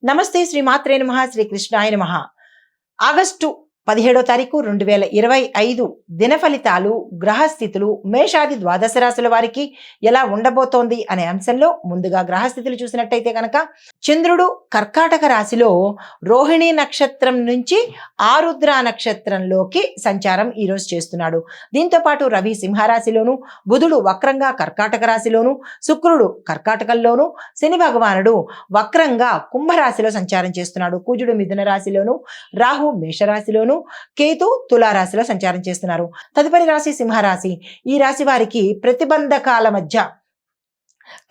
నమస్తే శ్రీ మాత్రే నమః శ్రీ కృష్ణాయ నమః. ఆగస్టు 17వ తారీఖు 2025 దిన ఫలితాలు, గ్రహస్థితులు మేషాది ద్వాదశ రాశుల వారికి ఎలా ఉండబోతోంది అనే అంశంలో ముందుగా గ్రహస్థితులు చూసినట్టయితే కనుక చంద్రుడు కర్కాటక రాశిలో రోహిణి నక్షత్రం నుంచి ఆరుద్ర నక్షత్రంలోకి సంచారం ఈరోజు చేస్తున్నాడు. దీంతో పాటు రవి సింహరాశిలోను, బుధుడు వక్రంగా కర్కాటక రాశిలోను, శుక్రుడు కర్కాటకంలోను, శని భగవానుడు వక్రంగా కుంభరాశిలో సంచారం చేస్తున్నాడు. కుజుడు మిథున రాశిలోను, రాహు మేషరాశిలోను, కేతు తులారాశిలో సంచారం చేస్తున్నారు. తదుపరి రాశి సింహరాశి. ఈ రాశి వారికి ప్రతిబంధకాల మధ్య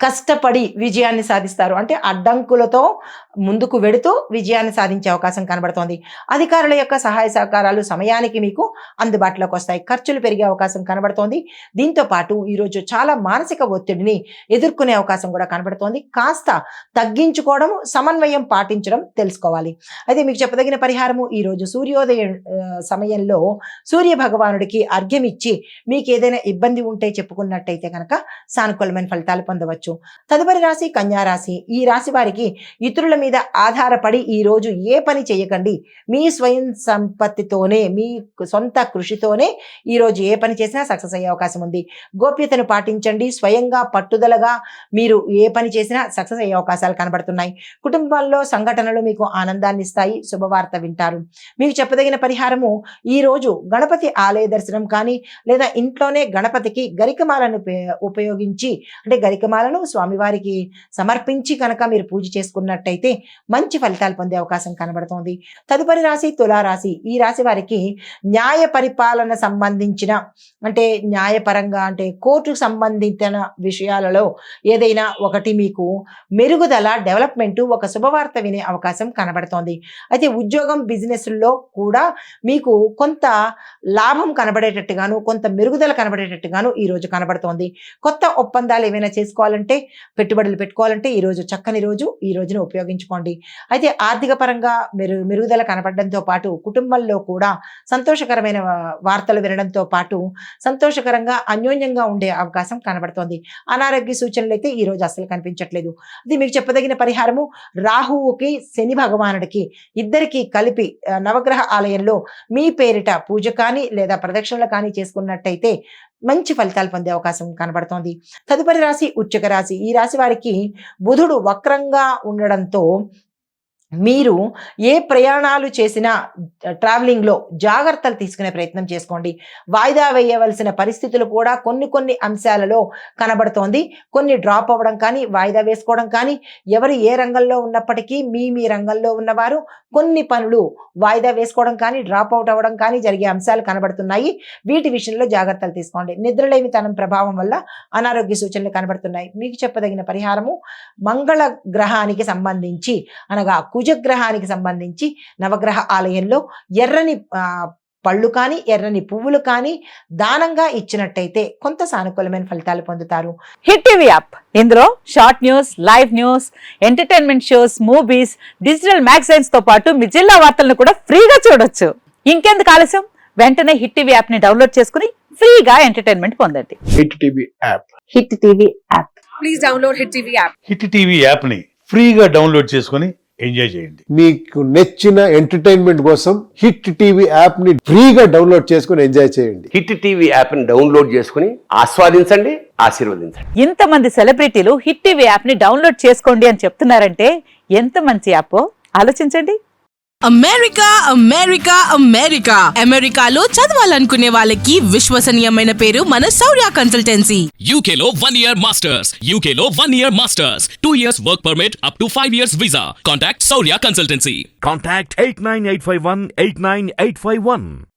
కష్టపడి విజయాన్ని సాధిస్తారు. అంటే అడ్డంకులతో ముందుకు వెడుతూ విజయాన్ని సాధించే అవకాశం కనబడుతోంది. అధికారుల యొక్క సహాయ సహకారాలు సమయానికి మీకు అందుబాటులోకి వస్తాయి. ఖర్చులు పెరిగే అవకాశం కనబడుతోంది. దీంతో పాటు ఈరోజు చాలా మానసిక ఒత్తిడిని ఎదుర్కొనే అవకాశం కూడా కనబడుతోంది. కాస్త తగ్గించుకోవడం, సమన్వయం పాటించడం తెలుసుకోవాలి. అయితే మీకు చెప్పదగిన పరిహారము, ఈరోజు సూర్యోదయ సమయంలో సూర్య భగవానుడికి అర్ఘ్యం ఇచ్చి మీకు ఏదైనా ఇబ్బంది ఉంటే చెప్పుకున్నట్టయితే కనుక సానుకూలమైన ఫలితాలు పొందవచ్చు. తదుపరి రాశి కన్యా రాశి. ఈ రాశి వారికి ఇతరుల మీద ఆధారపడి ఈ రోజు ఏ పని చేయకండి. మీ స్వయం సంపత్తితోనే, మీ సొంత కృషితోనే ఈరోజు ఏ పని చేసినా సక్సెస్ అయ్యే అవకాశం ఉంది. గోప్యతను పాటించండి. స్వయంగా పట్టుదలగా మీరు ఏ పని చేసినా సక్సెస్ అయ్యే అవకాశాలు కనబడుతున్నాయి. కుటుంబాల్లో సంఘటనలు మీకు ఆనందాన్ని ఇస్తాయి. శుభవార్త వింటారు. మీకు చెప్పదగిన పరిహారము, ఈ రోజు గణపతి ఆలయ దర్శనం కానీ లేదా ఇంట్లోనే గణపతికి గరికమాలను ఉపయోగించి, అంటే గరికమాలను స్వామివారికి సమర్పించి కనుక మీరు పూజ చేసుకున్నట్టయితే మంచి ఫలితాలు పొందే అవకాశం కనబడుతోంది. తదుపరి రాశి తులారాశి. ఈ రాశి వారికి న్యాయ పరిపాలన సంబంధించిన, అంటే న్యాయపరంగా, అంటే కోర్టుకు సంబంధించిన విషయాలలో ఏదైనా ఒకటి మీకు మెరుగుదల, డెవలప్మెంట్, ఒక శుభవార్త వినే అవకాశం కనబడుతోంది. అయితే ఉద్యోగం, బిజినెస్లో కూడా మీకు కొంత లాభం కనబడేటట్టుగాను, కొంత మెరుగుదల కనబడేటట్టుగాను ఈరోజు కనబడుతోంది. కొత్త ఒప్పందాలు ఏమైనా చేసుకోవాలంటే, పెట్టుబడులు పెట్టుకోవాలంటే ఈరోజు చక్కని రోజు. ఈ రోజును ఉపయోగించుకోండి. అయితే ఆర్థిక పరంగా మెరుగుదల కనపడడంతో పాటు కుటుంబంలో కూడా సంతోషకరమైన వార్తలు వినడంతో పాటు సంతోషకరంగా అన్యోన్యంగా ఉండే అవకాశం కనబడుతోంది. అనారోగ్య సూచనలు అయితే ఈరోజు అసలు కనిపించట్లేదు. అది మీకు చెప్పదగిన పరిహారము, రాహువుకి శని భగవానుడికి ఇద్దరికి కలిపి నవగ్రహ ఆలయంలో మీ పేరిట పూజ కానీ లేదా ప్రదక్షిణలు కానీ చేసుకున్నట్టయితే మంచి ఫలితాలు పొందే అవకాశం కనబడుతోంది. తదుపరి రాశి వృశ్చిక రాశి. ఈ రాశి వారికి బుధుడు వక్రంగా ఉండడంతో మీరు ఏ ప్రయాణాలు చేసినా ట్రావెలింగ్లో జాగ్రత్తలు తీసుకునే ప్రయత్నం చేసుకోండి. వాయిదా వేయవలసిన పరిస్థితులు కూడా కొన్ని అంశాలలో కనబడుతోంది. కొన్ని డ్రాప్ అవ్వడం కానీ, వాయిదా వేసుకోవడం కానీ, ఎవరు ఏ రంగంలో ఉన్నప్పటికీ మీ రంగంలో ఉన్నవారు కొన్ని పనులు వాయిదా వేసుకోవడం కానీ, డ్రాప్ అవుట్ అవ్వడం కానీ జరిగే అంశాలు కనబడుతున్నాయి. వీటి విషయంలో జాగ్రత్తలు తీసుకోండి. నిద్రలేమితనం ప్రభావం వల్ల అనారోగ్య సూచనలు కనబడుతున్నాయి. మీకు చెప్పదగిన పరిహారము, మంగళ గ్రహానికి సంబంధించి, అనగా కుజగ్రహానికి సంబంధించి నవగ్రహ ఆలయంలో ఎర్రని పళ్ళు కానీ, ఎర్రని పువ్వులు కానీ దానంగా ఇచ్చినట్టయితే కొంత సానుకూలమైన ఫలితాలు పొందుతారు. హిట్ టీవీ యాప్, ఇందులో short news, live news, entertainment shows, movies, digital magazines తో పాటు మీ జిల్లా వార్తలను కూడా ఫ్రీగా చూడొచ్చు. ఇంకెందుకు ఆలస్యం, వెంటనే హిట్ టీవీ యాప్ ని డౌన్లోడ్ చేసుకుని ఫ్రీగా ఎంటర్టైన్మెంట్ పొందండి. Hit TV app. Hit TV app. Please download hit TV app. Hit TV app ని ఫ్రీగా డౌన్లోడ్ చేసుకుని ఎంజాయ్ చేయండి. మీకు నచ్చిన ఎంటర్టైన్మెంట్ కోసం హిట్ టీవీ యాప్ ని ఫ్రీగా డౌన్లోడ్ చేసుకుని ఎంజాయ్ చేయండి. హిట్ టీవీ యాప్ ని డౌన్లోడ్ చేసుకుని ఆస్వాదించండి, ఆశీర్వదించండి. ఇంతమంది సెలబ్రిటీలు హిట్ టీవీ యాప్ ని డౌన్లోడ్ చేసుకోండి అని చెప్తున్నారంటే ఎంత మంచి యాప్ ఆలోచించండి. అమెరికా అమెరికాలో చదవాలనుకునే వాళ్ళకి విశ్వసనీయమైన పేరు మన శౌర్య కన్సల్టెన్సీ. UK లో 1 year masters, UK లో 1 year masters, 2 years work permit up to 5 years visa. Contact Saurya Consultancy. Contact 89851 89851.